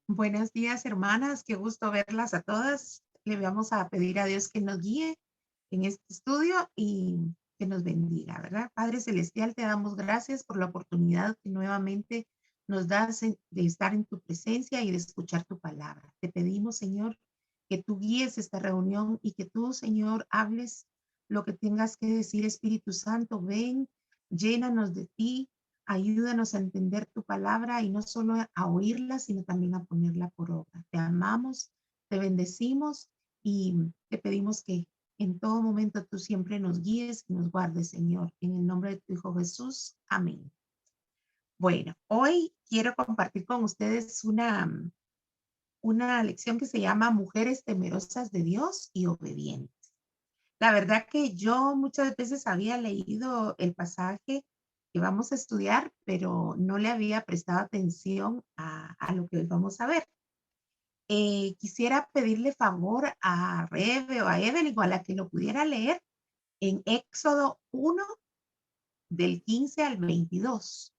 Buenos días, hermanas. Qué gusto verlas a todas. Le vamos a pedir a Dios que nos guíe en este estudio y que nos bendiga, ¿verdad? Padre Celestial, te damos gracias por la oportunidad que nuevamente nos das de estar en tu presencia y de escuchar tu palabra. Te pedimos, Señor, que tú guíes esta reunión y que tú, Señor, hables lo que tengas que decir. Espíritu Santo, ven, llénanos de ti. Ayúdanos a entender tu palabra y no solo a oírla, sino también a ponerla por obra. Te amamos, te bendecimos y te pedimos que en todo momento tú siempre nos guíes y nos guardes, Señor. En el nombre de tu Hijo Jesús. Amén. Bueno, hoy quiero compartir con ustedes una lección que se llama Mujeres temerosas de Dios y obedientes. La verdad que yo muchas veces había leído el pasaje que vamos a estudiar, pero no le había prestado atención a lo que hoy vamos a ver. Quisiera pedirle favor a Rebe o a Evelyn o a la que lo pudiera leer en Éxodo 1 del 15 al 22.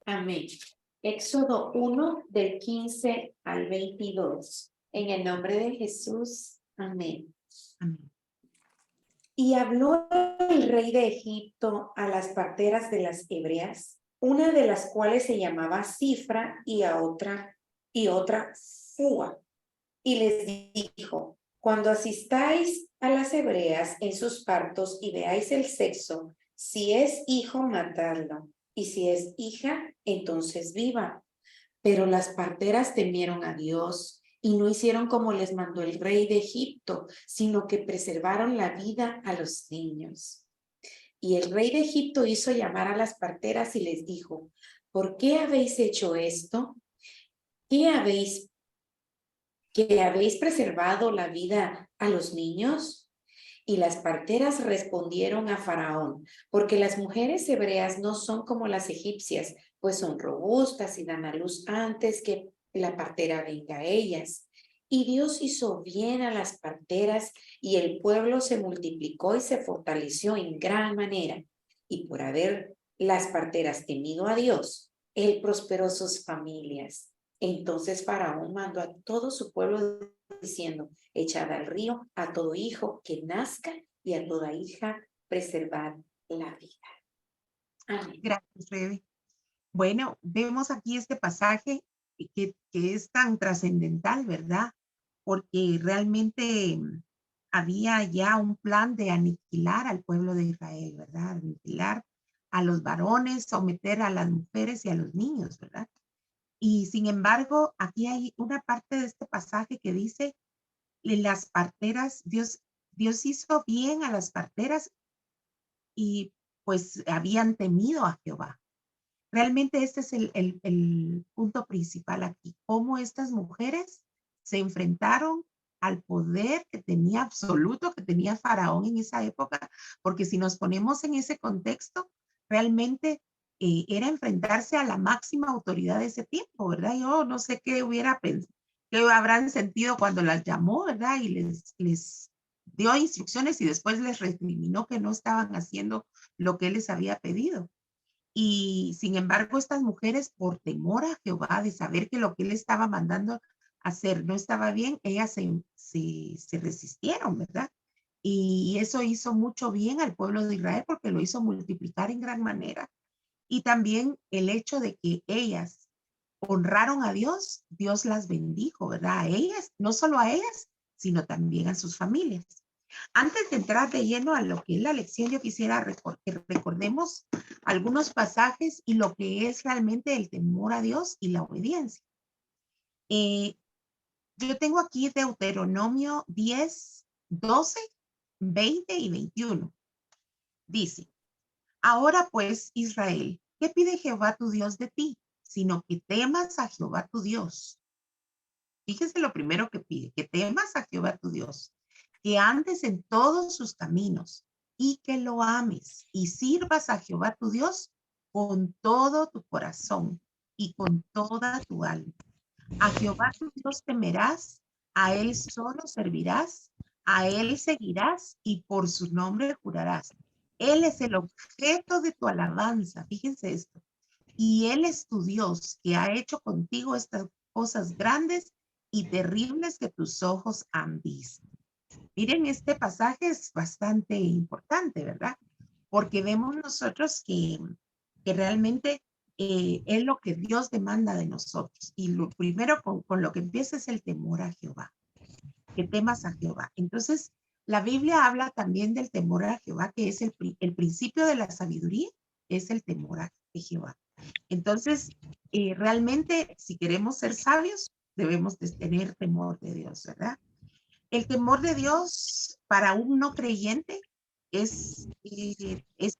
Amén. Éxodo 1 del 15 al 22. En el nombre de Jesús. Amén. Amén. Y habló el rey de Egipto a las parteras de las hebreas, una de las cuales se llamaba Cifra y otra Fua. Y les dijo: cuando asistáis a las hebreas en sus partos y veáis el sexo, si es hijo, matadlo, y si es hija, entonces viva. Pero las parteras temieron a Dios y no hicieron como les mandó el rey de Egipto, sino que preservaron la vida a los niños. Y el rey de Egipto hizo llamar a las parteras y les dijo: ¿por qué habéis hecho esto? ¿Que habéis preservado la vida a los niños? Y las parteras respondieron a Faraón: porque las mujeres hebreas no son como las egipcias, pues son robustas y dan a luz antes que la partera venga a ellas. Y Dios hizo bien a las parteras, y el pueblo se multiplicó y se fortaleció en gran manera. Y por haber las parteras temido a Dios, Él prosperó sus familias. Entonces Faraón mandó a todo su pueblo diciendo: echad al río a todo hijo que nazca y a toda hija preservad la vida. Amén. Gracias, Rebe. Bueno, vemos aquí este pasaje que es tan trascendental, ¿verdad? Porque realmente había ya un plan de aniquilar al pueblo de Israel, ¿verdad? Aniquilar a los varones, someter a las mujeres y a los niños, ¿verdad? Y sin embargo, aquí hay una parte de este pasaje que dice, las parteras, Dios hizo bien a las parteras y pues habían temido a Jehová. Realmente este es el punto principal aquí, cómo estas mujeres se enfrentaron al poder que tenía absoluto, que tenía Faraón en esa época, porque si nos ponemos en ese contexto, realmente era enfrentarse a la máxima autoridad de ese tiempo, ¿verdad? Yo no sé qué hubiera pensado, qué habrán sentido cuando las llamó, ¿verdad? Y les dio instrucciones y después les recriminó que no estaban haciendo lo que él les había pedido. Y sin embargo, estas mujeres, por temor a Jehová, de saber que lo que él estaba mandando hacer no estaba bien, ellas se resistieron, ¿verdad? Y eso hizo mucho bien al pueblo de Israel porque lo hizo multiplicar en gran manera. Y también el hecho de que ellas honraron a Dios, Dios las bendijo, ¿verdad? A ellas, no solo a ellas, sino también a sus familias. Antes de entrar de lleno a lo que es la lección, yo quisiera que recordemos algunos pasajes y lo que es realmente el temor a Dios y la obediencia. Eh, yo tengo aquí Deuteronomio 10, 12, 20 y 21. Dice, ahora pues, Israel, ¿qué pide Jehová tu Dios de ti? Sino que temas a Jehová tu Dios. Fíjese lo primero que pide, que temas a Jehová tu Dios, que andes en todos sus caminos y que lo ames y sirvas a Jehová tu Dios con todo tu corazón y con toda tu alma. A Jehová tu Dios temerás, a él solo servirás, a él seguirás y por su nombre jurarás. Él es el objeto de tu alabanza. Fíjense esto. Y Él es tu Dios que ha hecho contigo estas cosas grandes y terribles que tus ojos han visto. Miren, este pasaje es bastante importante, ¿verdad? Porque vemos nosotros que realmente es lo que Dios demanda de nosotros. Y lo primero con lo que empieza es el temor a Jehová, que temas a Jehová. Entonces, la Biblia habla también del temor a Jehová, que es el principio de la sabiduría, es el temor a Jehová. Entonces, realmente, si queremos ser sabios, debemos de tener temor de Dios, ¿verdad? El temor de Dios para un no creyente es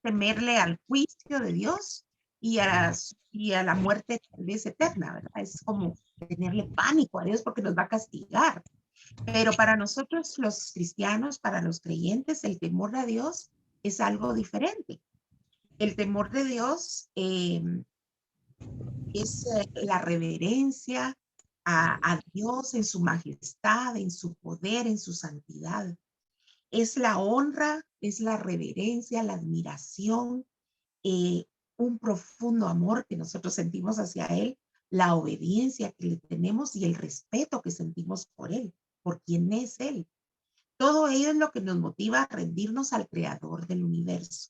temerle al juicio de Dios y a la muerte tal vez eterna, ¿verdad? Es como tenerle pánico a Dios porque nos va a castigar. Pero para nosotros los cristianos, para los creyentes, el temor a Dios es algo diferente. El temor de Dios es la reverencia a Dios en su majestad, en su poder, en su santidad. Es la honra, es la reverencia, la admiración, eh, un profundo amor que nosotros sentimos hacia Él, la obediencia que le tenemos y el respeto que sentimos por Él, por quien es Él. Todo ello es lo que nos motiva a rendirnos al Creador del universo.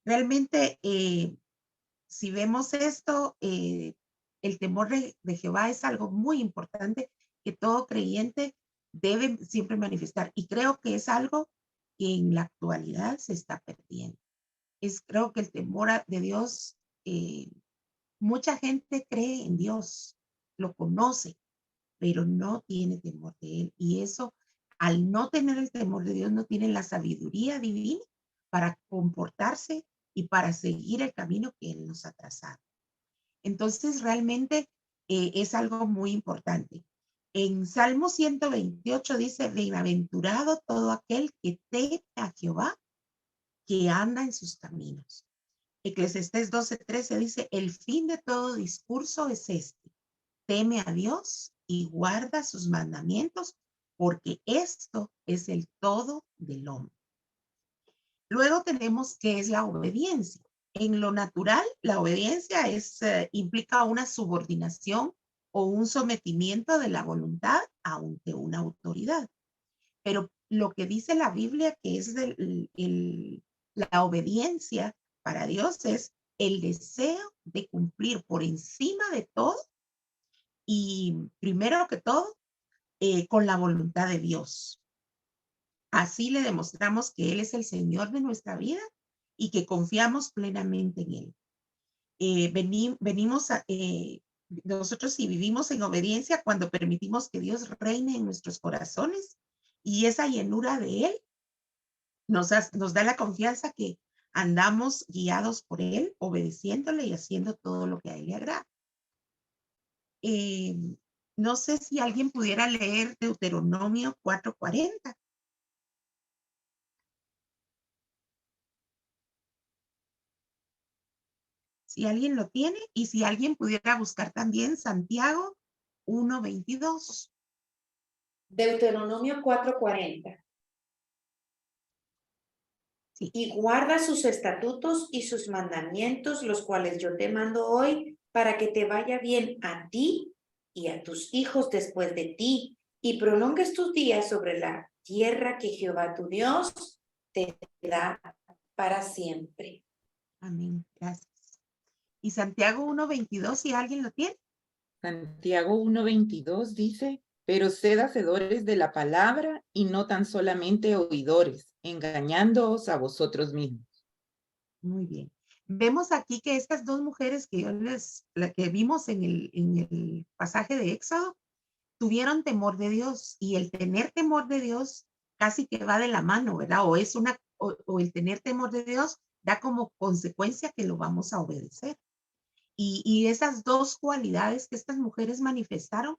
Realmente, si vemos esto, el temor de Jehová es algo muy importante que todo creyente debe siempre manifestar. Y creo que es algo que en la actualidad se está perdiendo. Creo que el temor de Dios, mucha gente cree en Dios, lo conoce, pero no tiene temor de Él. Y eso, al no tener el temor de Dios, no tiene la sabiduría divina para comportarse y para seguir el camino que Él nos ha trazado. Entonces, realmente es algo muy importante. En Salmo 128 dice, bienaventurado todo aquel que teme a Jehová, que anda en sus caminos. Eclesiastés 12:13 dice, el fin de todo discurso es este, teme a Dios y guarda sus mandamientos, porque esto es el todo del hombre. Luego tenemos qué es la obediencia. En lo natural, la obediencia implica una subordinación o un sometimiento de la voluntad ante una autoridad. Pero lo que dice la Biblia que es la obediencia para Dios es el deseo de cumplir por encima de todo y primero que todo con la voluntad de Dios. Así le demostramos que Él es el Señor de nuestra vida y que confiamos plenamente en Él. Venimos nosotros si vivimos en obediencia cuando permitimos que Dios reine en nuestros corazones y esa llenura de Él nos da la confianza que andamos guiados por Él, obedeciéndole y haciendo todo lo que a Él le agrada. Eh, no sé si alguien pudiera leer Deuteronomio 4:40. Si alguien lo tiene y si alguien pudiera buscar también Santiago 1:22. Deuteronomio 4:40. Sí. Y guarda sus estatutos y sus mandamientos, los cuales yo te mando hoy, para que te vaya bien a ti y a tus hijos después de ti, y prolongues tus días sobre la tierra que Jehová tu Dios te da para siempre. Amén. Gracias. Y Santiago 1:22, si alguien lo tiene. Santiago 1:22 dice, pero sed hacedores de la palabra y no tan solamente oidores, engañándoos a vosotros mismos. Muy bien. Vemos aquí que estas dos mujeres la que vimos en el pasaje de Éxodo, tuvieron temor de Dios y el tener temor de Dios casi que va de la mano, ¿verdad? O el tener temor de Dios da como consecuencia que lo vamos a obedecer. Y esas dos cualidades que estas mujeres manifestaron,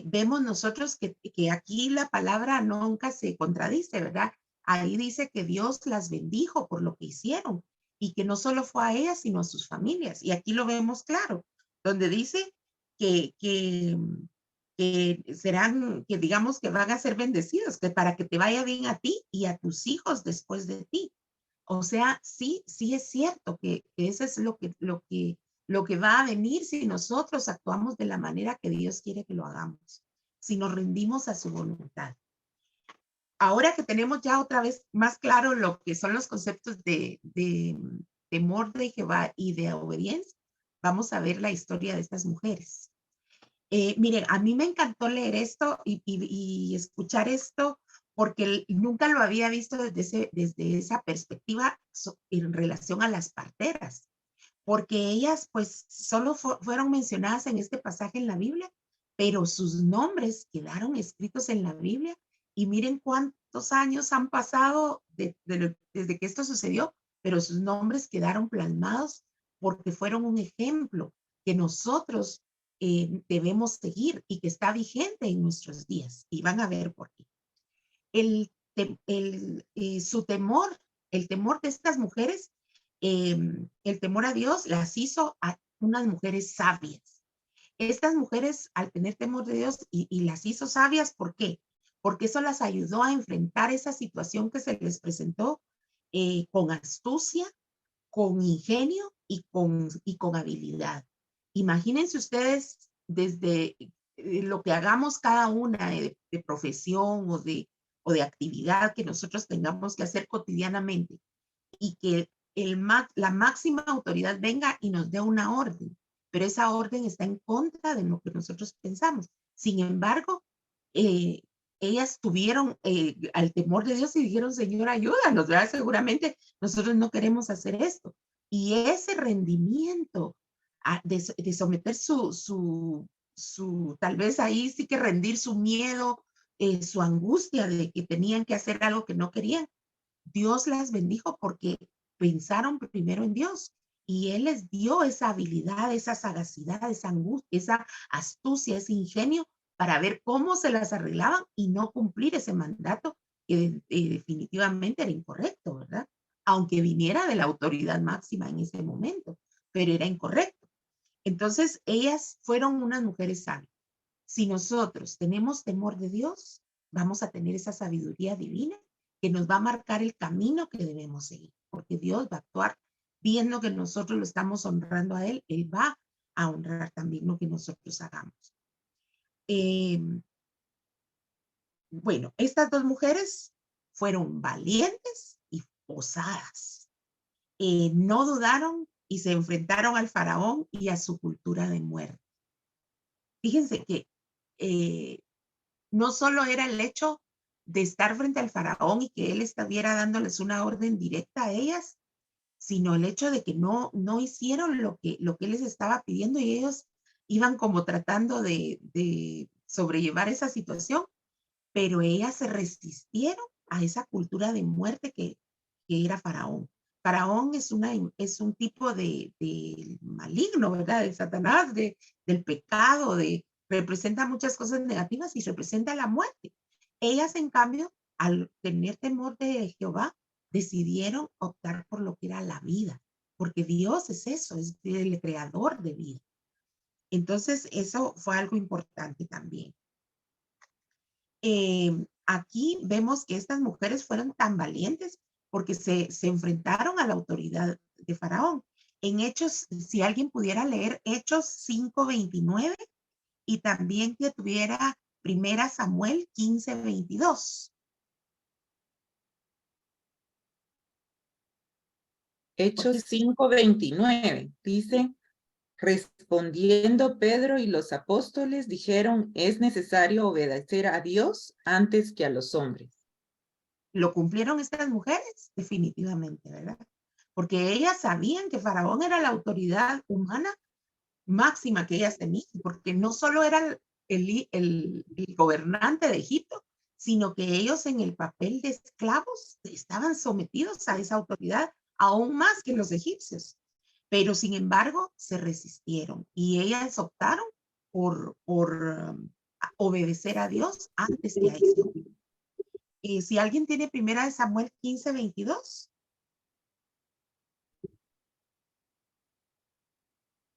vemos nosotros que aquí la palabra nunca se contradice, ¿verdad? Ahí dice que Dios las bendijo por lo que hicieron y que no solo fue a ellas, sino a sus familias. Y aquí lo vemos claro, donde dice que, que, que digamos que van a ser bendecidos, que para que te vaya bien a ti y a tus hijos después de ti. O sea, sí, sí es cierto que eso es lo que va a venir si nosotros actuamos de la manera que Dios quiere que lo hagamos, si nos rendimos a su voluntad. Ahora que tenemos ya otra vez más claro lo que son los conceptos de temor de Jehová y de obediencia, vamos a ver la historia de estas mujeres. Miren, a mí me encantó leer esto y escuchar esto porque nunca lo había visto desde esa perspectiva en relación a las parteras, porque ellas pues solo fueron mencionadas en este pasaje en la Biblia, pero sus nombres quedaron escritos en la Biblia y miren cuántos años han pasado desde que esto sucedió, pero sus nombres quedaron plasmados porque fueron un ejemplo que nosotros debemos seguir y que está vigente en nuestros días. Y van a ver por qué. Su temor, el temor de estas mujeres, el temor a Dios las hizo a unas mujeres sabias. Estas mujeres, al tener temor de Dios y las hizo sabias, ¿por qué? Porque eso las ayudó a enfrentar esa situación que se les presentó con astucia, con ingenio y con habilidad. Imagínense ustedes desde lo que hagamos cada una de profesión o de actividad que nosotros tengamos que hacer cotidianamente y que la máxima autoridad venga y nos dé una orden, pero esa orden está en contra de lo que nosotros pensamos. Sin embargo, eh, ellas tuvieron al temor de Dios y dijeron, Señor, ayúdanos, ¿verdad? Seguramente nosotros no queremos hacer esto. Y ese rendimiento de someter tal vez ahí sí que rendir su miedo, su angustia de que tenían que hacer algo que no querían, Dios las bendijo porque pensaron primero en Dios y Él les dio esa habilidad, esa sagacidad, esa angustia, esa astucia, ese ingenio para ver cómo se las arreglaban y no cumplir ese mandato que definitivamente era incorrecto, ¿verdad? Aunque viniera de la autoridad máxima en ese momento, pero era incorrecto. Entonces, ellas fueron unas mujeres sabias. Si nosotros tenemos temor de Dios, vamos a tener esa sabiduría divina que nos va a marcar el camino que debemos seguir, porque Dios va a actuar viendo que nosotros lo estamos honrando a Él, Él va a honrar también lo que nosotros hagamos. Eh, bueno, estas dos mujeres fueron valientes y osadas. No dudaron y se enfrentaron al faraón y a su cultura de muerte. Fíjense que no solo era el hecho de estar frente al faraón y que él estuviera dándoles una orden directa a ellas, sino el hecho de que no hicieron lo que él les estaba pidiendo y ellos iban como tratando de sobrellevar esa situación, pero ellas se resistieron a esa cultura de muerte que era faraón. Faraón es un tipo de maligno, ¿verdad? De Satanás, del pecado, representa muchas cosas negativas y representa la muerte. Ellas, en cambio, al tener temor de Jehová, decidieron optar por lo que era la vida, porque Dios es eso, es el creador de vida. Entonces, eso fue algo importante también. Aquí vemos que estas mujeres fueron tan valientes porque se enfrentaron a la autoridad de Faraón. En Hechos, si alguien pudiera leer Hechos 5:29 y también que tuviera Primera Samuel 15:22. Hechos 5:29 dice, respondiendo Pedro y los apóstoles dijeron, es necesario obedecer a Dios antes que a los hombres. ¿Lo cumplieron estas mujeres? Definitivamente, ¿verdad? Porque ellas sabían que Faraón era la autoridad humana máxima que ellas tenían, porque no solo era el gobernante de Egipto, sino que ellos en el papel de esclavos estaban sometidos a esa autoridad aún más que los egipcios. Pero sin embargo, se resistieron y ellas optaron por obedecer a Dios antes que a ese hombre. Si alguien tiene Primera de Samuel 15:22.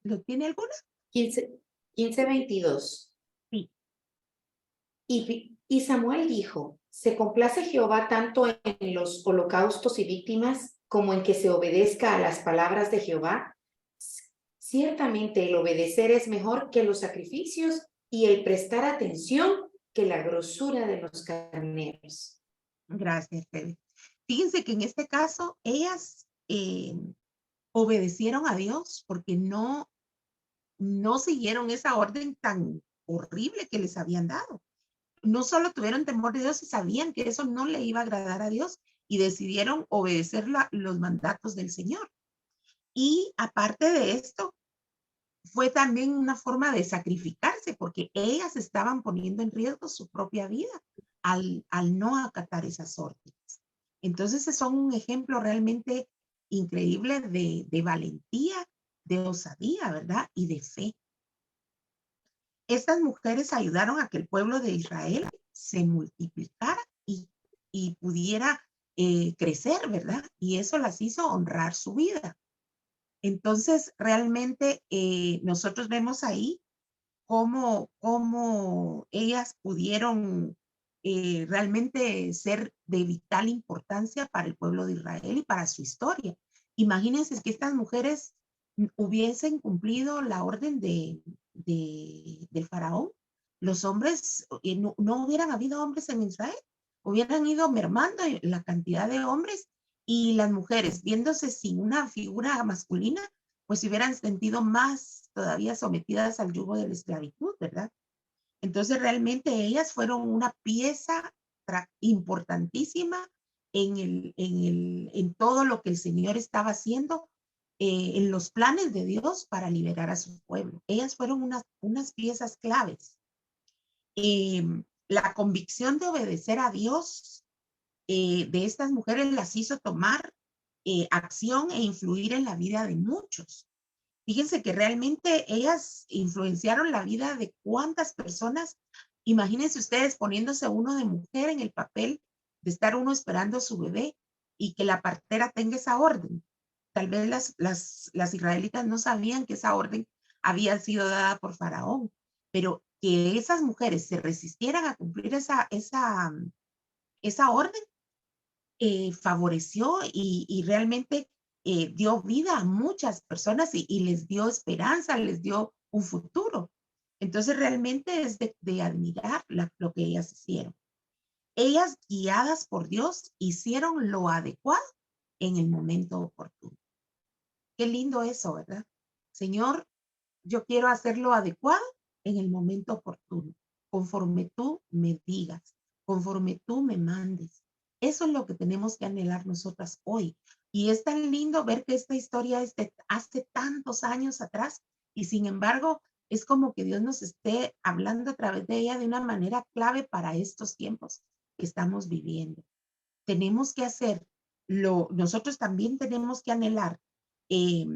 ¿Lo tiene alguna? 15:22. Sí. Y Samuel dijo, se complace Jehová tanto en los holocaustos y víctimas como en que se obedezca a las palabras de Jehová? Ciertamente el obedecer es mejor que los sacrificios y el prestar atención que la grosura de los carneros. Gracias, Fede. Fíjense que en este caso ellas obedecieron a Dios porque no siguieron esa orden tan horrible que les habían dado. No solo tuvieron temor de Dios y sabían que eso no le iba a agradar a Dios y decidieron obedecer los mandatos del Señor. Y aparte de esto, fue también una forma de sacrificarse porque ellas estaban poniendo en riesgo su propia vida al no acatar esas órdenes. Entonces, son un ejemplo realmente increíble de valentía, de osadía, ¿verdad? Y de fe. Estas mujeres ayudaron a que el pueblo de Israel se multiplicara y pudiera crecer, ¿verdad? Y eso las hizo honrar su vida. Entonces, realmente nosotros vemos ahí cómo ellas pudieron realmente ser de vital importancia para el pueblo de Israel y para su historia. Imagínense que estas mujeres hubiesen cumplido la orden del faraón. Los hombres, no hubieran habido hombres en Israel, hubieran ido mermando la cantidad de hombres y las mujeres, viéndose sin una figura masculina, pues se hubieran sentido más todavía sometidas al yugo de la esclavitud, ¿verdad? Entonces realmente ellas fueron una pieza importantísima en todo lo que el Señor estaba haciendo, en los planes de Dios para liberar a su pueblo. Ellas fueron unas piezas claves. La convicción de obedecer a Dios de estas mujeres las hizo tomar acción e influir en la vida de muchos. Fíjense que realmente ellas influenciaron la vida de cuántas personas. Imagínense ustedes poniéndose uno de mujer en el papel de estar uno esperando a su bebé y que la partera tenga esa orden. Tal vez las israelitas no sabían que esa orden había sido dada por Faraón, pero que esas mujeres se resistieran a cumplir esa orden favoreció y realmente dio vida a muchas personas y les dio esperanza, les dio un futuro. Entonces realmente es de admirar lo que ellas hicieron. Ellas, guiadas por Dios, hicieron lo adecuado en el momento oportuno. Qué lindo eso, ¿verdad? Señor, yo quiero hacer lo adecuado en el momento oportuno, conforme tú me digas, conforme tú me mandes. Eso es lo que tenemos que anhelar nosotras hoy. Y es tan lindo ver que esta historia es de hace tantos años atrás y sin embargo es como que Dios nos esté hablando a través de ella de una manera clave para estos tiempos que estamos viviendo. Tenemos que nosotros también tenemos que anhelar eh,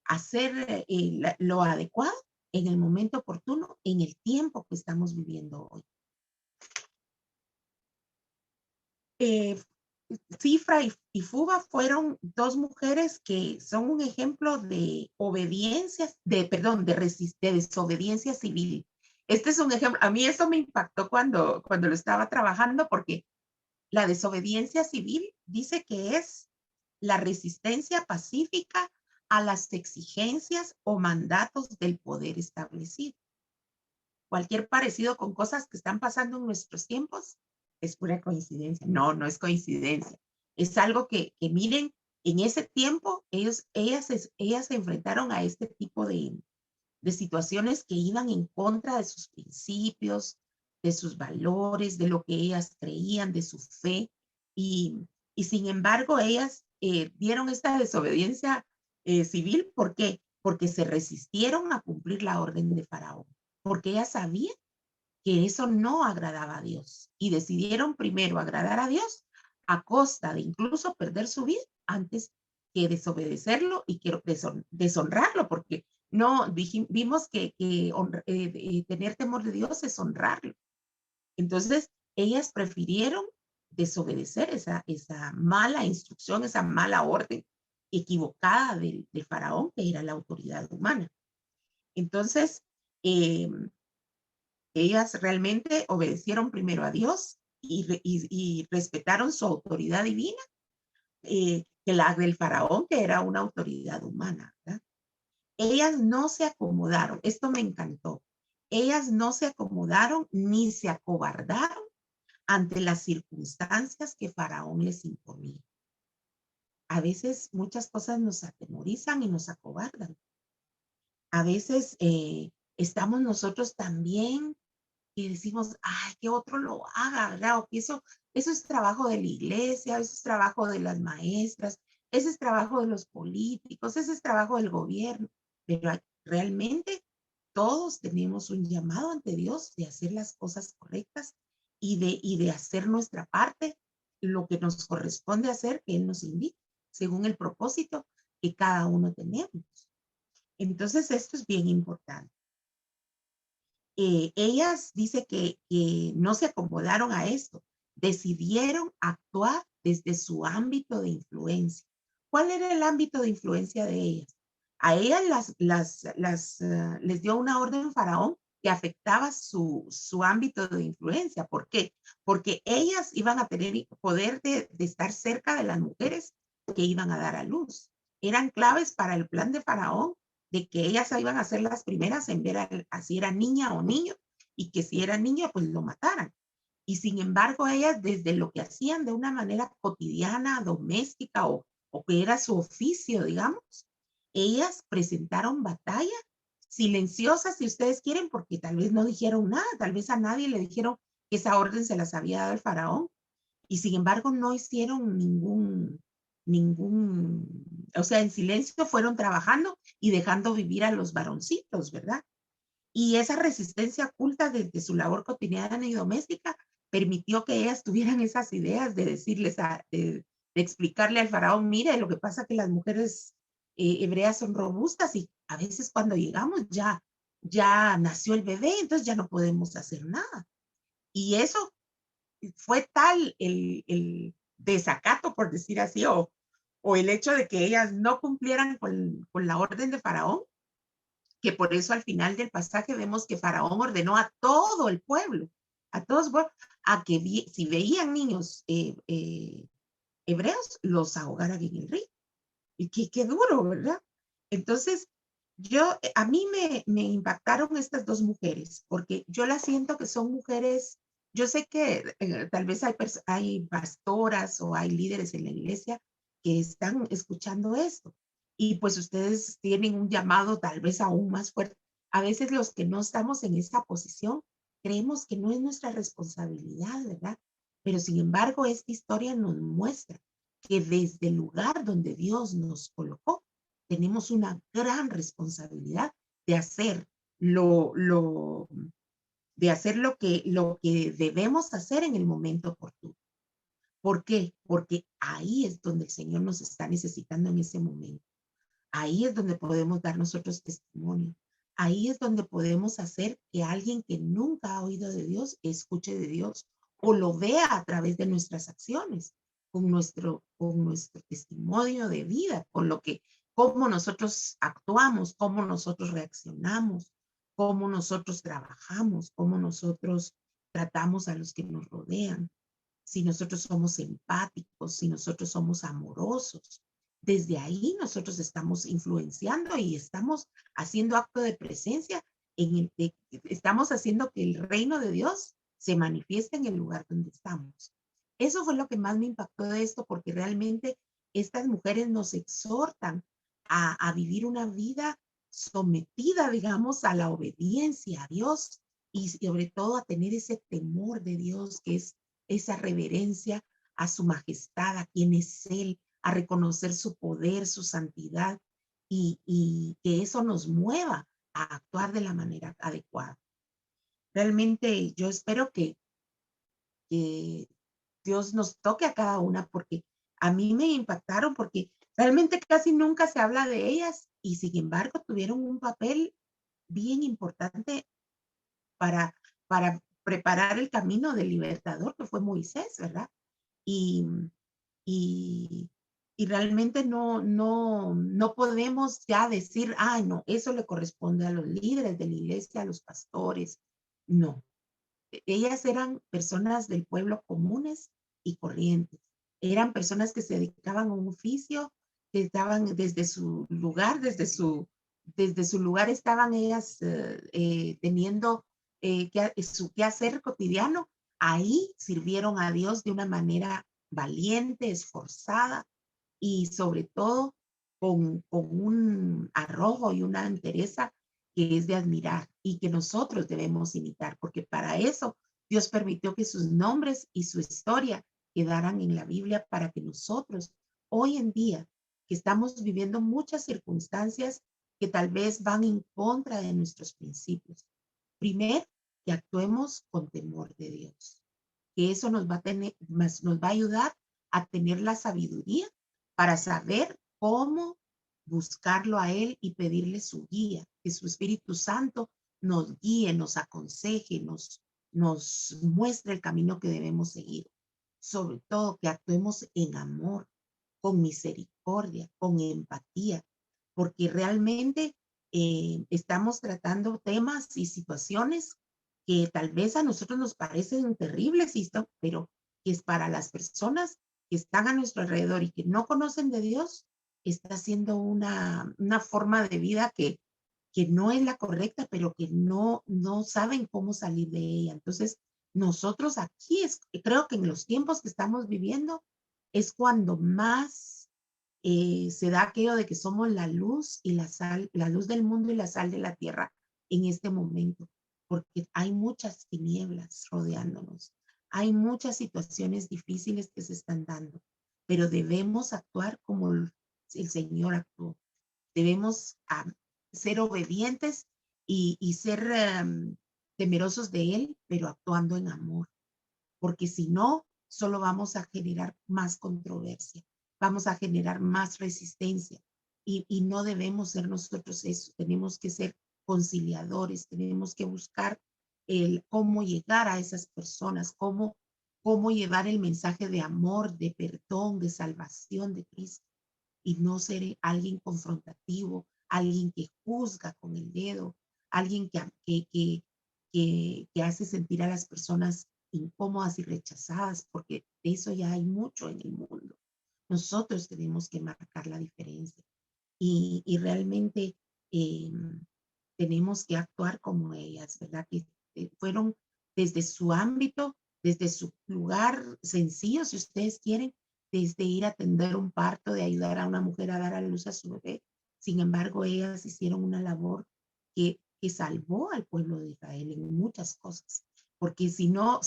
hacer lo adecuado en el momento oportuno, en el tiempo que estamos viviendo hoy. Cifra y Fuba fueron dos mujeres que son un ejemplo de obediencia, de desobediencia civil. Este es un ejemplo, a mí eso me impactó cuando lo estaba trabajando porque la desobediencia civil dice que es la resistencia pacífica a las exigencias o mandatos del poder establecido. Cualquier parecido con cosas que están pasando en nuestros tiempos es pura coincidencia. No, no es coincidencia. Es algo que miren, en ese tiempo ellas se enfrentaron a este tipo de situaciones que iban en contra de sus principios, de sus valores, de lo que ellas creían, de su fe. Y sin embargo, ellas dieron esta desobediencia civil. ¿Por qué? Porque se resistieron a cumplir la orden de Faraón. Porque ellas sabían que eso no agradaba a Dios. Y decidieron primero agradar a Dios a costa de incluso perder su vida antes que desobedecerlo y que deshonrarlo, porque no vimos que tener temor de Dios es honrarlo. Entonces, ellas prefirieron desobedecer esa mala instrucción, esa mala orden equivocada del faraón, que era la autoridad humana. Entonces, ellas realmente obedecieron primero a Dios y respetaron su autoridad divina, que la del faraón, que era una autoridad humana, ¿verdad? Ellas no se acomodaron, esto me encantó. Ellas no se acomodaron ni se acobardaron ante las circunstancias que Faraón les imponía. A veces muchas cosas nos atemorizan y nos acobardan. A veces estamos nosotros también y decimos, ay, que otro lo haga, ¿verdad? O que eso es trabajo de la iglesia, eso es trabajo de las maestras, ese es trabajo de los políticos, ese es trabajo del gobierno. Pero realmente todos tenemos un llamado ante Dios de hacer las cosas correctas y de hacer nuestra parte, lo que nos corresponde hacer, que Él nos invita, según el propósito que cada uno tenemos. Entonces, esto es bien importante. Ellas dice que no se acomodaron a esto, decidieron actuar desde su ámbito de influencia. ¿Cuál era el ámbito de influencia de ellas? A ellas les dio una orden faraón que afectaba su ámbito de influencia. ¿Por qué? Porque ellas iban a tener poder de estar cerca de las mujeres que iban a dar a luz. Eran claves para el plan de faraón de que ellas iban a ser las primeras en ver a si era niña o niño y que si era niño, pues lo mataran. Y sin embargo, ellas desde lo que hacían de una manera cotidiana, doméstica o que era su oficio, digamos, ellas presentaron batalla silenciosas, si ustedes quieren, porque tal vez no dijeron nada, tal vez a nadie le dijeron que esa orden se las había dado el faraón, y sin embargo no hicieron o sea, en silencio fueron trabajando y dejando vivir a los varoncitos, ¿verdad? Y esa resistencia oculta desde su labor cotidiana y doméstica permitió que ellas tuvieran esas ideas de decirles, de explicarle al faraón, mire, lo que pasa es que las mujeres hebreas son robustas y a veces cuando llegamos ya nació el bebé, entonces ya no podemos hacer nada. Y eso fue tal el desacato, por decir así, o el hecho de que ellas no cumplieran con la orden de Faraón, que por eso al final del pasaje vemos que Faraón ordenó a todo el pueblo, a todos, a que si veían niños hebreos, los ahogaran en el río. Y qué duro, ¿verdad? Entonces, a mí me impactaron estas dos mujeres, porque yo las siento que son mujeres, yo sé que tal vez hay pastoras o hay líderes en la iglesia que están escuchando esto, y pues ustedes tienen un llamado tal vez aún más fuerte. A veces los que no estamos en esta posición creemos que no es nuestra responsabilidad, ¿verdad? Pero sin embargo, esta historia nos muestra que desde el lugar donde Dios nos colocó, tenemos una gran responsabilidad de hacer lo, lo, de hacer lo que debemos hacer en el momento oportuno. ¿Por qué? Porque ahí es donde el Señor nos está necesitando en ese momento. Ahí es donde podemos dar nosotros testimonio. Ahí es donde podemos hacer que alguien que nunca ha oído de Dios escuche de Dios o lo vea a través de nuestras acciones, con nuestro testimonio de vida, con lo que, cómo nosotros actuamos, cómo nosotros reaccionamos, cómo nosotros trabajamos, cómo nosotros tratamos a los que nos rodean, si nosotros somos empáticos, si nosotros somos amorosos. Desde ahí nosotros estamos influenciando y estamos haciendo acto de presencia, estamos haciendo que el reino de Dios se manifieste en el lugar donde estamos. Eso fue lo que más me impactó de esto, porque realmente estas mujeres nos exhortan a vivir una vida sometida, digamos, a la obediencia a Dios y sobre todo a tener ese temor de Dios, que es esa reverencia a su majestad, a quien es Él, a reconocer su poder, su santidad y que eso nos mueva a actuar de la manera adecuada. Realmente yo espero que Dios nos toque a cada una porque a mí me impactaron porque realmente casi nunca se habla de ellas y sin embargo tuvieron un papel bien importante para, para preparar el camino del libertador que fue Moisés, ¿verdad? Y, y, y realmente no podemos ya decir, ah, no, eso le corresponde a los líderes de la iglesia, a los pastores. No, ellas eran personas del pueblo comunes y corrientes, Eran personas que se dedicaban a un oficio, que estaban desde su lugar, desde su lugar estaban ellas teniendo su quehacer cotidiano. Ahí sirvieron a Dios de una manera valiente, esforzada y sobre todo con un arrojo y una entereza que es de admirar y que nosotros debemos imitar, porque para eso Dios permitió que sus nombres y su historia quedaran en la Biblia para que nosotros hoy en día, que estamos viviendo muchas circunstancias que tal vez van en contra de nuestros principios, primero, que actuemos con temor de Dios, que eso nos va a tener, nos va a ayudar a tener la sabiduría para saber cómo buscarlo a Él y pedirle su guía, que su Espíritu Santo nos guíe, nos aconseje, nos muestre el camino que debemos seguir. Sobre todo que actuemos en amor, con misericordia, con empatía, porque realmente estamos tratando temas y situaciones que tal vez a nosotros nos parecen terribles, pero que es para las personas que están a nuestro alrededor y que no conocen de Dios, está siendo una forma de vida que no es la correcta, pero que no saben cómo salir de ella. Entonces, nosotros aquí creo que en los tiempos que estamos viviendo es cuando más se da aquello de que somos la luz y la sal, la luz del mundo y la sal de la tierra en este momento, porque hay muchas tinieblas rodeándonos, hay muchas situaciones difíciles que se están dando, pero debemos actuar como el Señor actuó. Debemos ser obedientes y ser temerosos de Él, pero actuando en amor, porque si no, solo vamos a generar más controversia, vamos a generar más resistencia y no debemos ser nosotros eso, tenemos que ser conciliadores, tenemos que buscar el cómo llegar a esas personas, cómo llevar el mensaje de amor, de perdón, de salvación de Cristo y no ser alguien confrontativo, alguien que juzga con el dedo, alguien que hace sentir a las personas incómodas y rechazadas, porque de eso ya hay mucho en el mundo. Nosotros tenemos que marcar la diferencia y realmente eh, tenemos que actuar como ellas, ¿verdad? Que fueron desde su ámbito, desde su lugar sencillo, si ustedes quieren, desde ir a atender un parto, de ayudar a una mujer a dar a luz a su bebé. Sin embargo, ellas hicieron una labor que salvó al pueblo de Israel en muchas cosas, porque si no,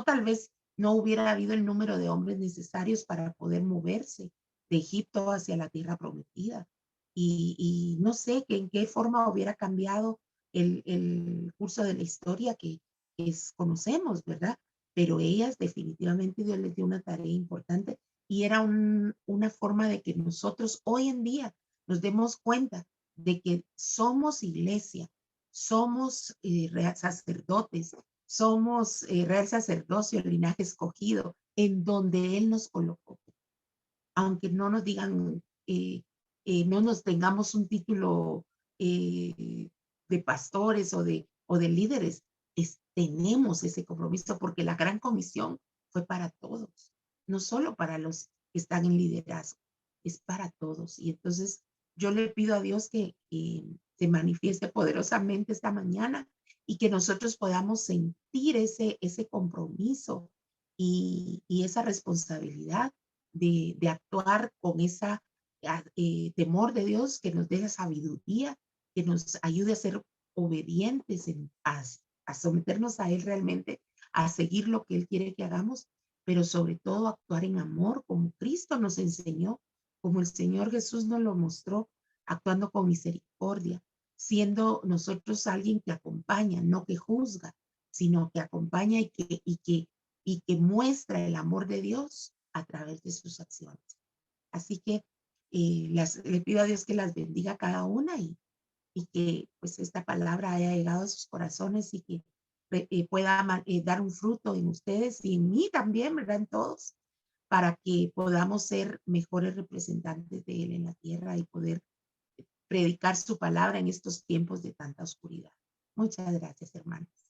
tal vez no hubiera habido el número de hombres necesarios para poder moverse de Egipto hacia la tierra prometida. Y no sé en qué forma hubiera cambiado el curso de la historia que conocemos, ¿verdad? Pero ellas definitivamente Dios les dio una tarea importante y era una forma de que nosotros hoy en día nos demos cuenta de que somos iglesia, somos real sacerdotes, somos real sacerdocio, el linaje escogido, en donde Él nos colocó. Aunque no nos digan, no nos tengamos un título de pastores o de líderes, tenemos ese compromiso porque la gran comisión fue para todos, no solo para los que están en liderazgo, es para todos. Y entonces yo le pido a Dios que se manifieste poderosamente esta mañana y que nosotros podamos sentir ese compromiso y esa responsabilidad de actuar con esa temor de Dios, que nos dé la sabiduría, que nos ayude a ser obedientes, a someternos a Él realmente, a seguir lo que Él quiere que hagamos, pero sobre todo actuar en amor, como Cristo nos enseñó, como el Señor Jesús nos lo mostró, actuando con misericordia, siendo nosotros alguien que acompaña, no que juzga, sino que acompaña y que muestra el amor de Dios a través de sus acciones. Así que le pido a Dios que las bendiga a cada una y que pues esta palabra haya llegado a sus corazones y que pueda dar un fruto en ustedes y en mí también, ¿verdad? En todos, para que podamos ser mejores representantes de Él en la tierra y poder predicar su palabra en estos tiempos de tanta oscuridad. Muchas gracias, hermanos.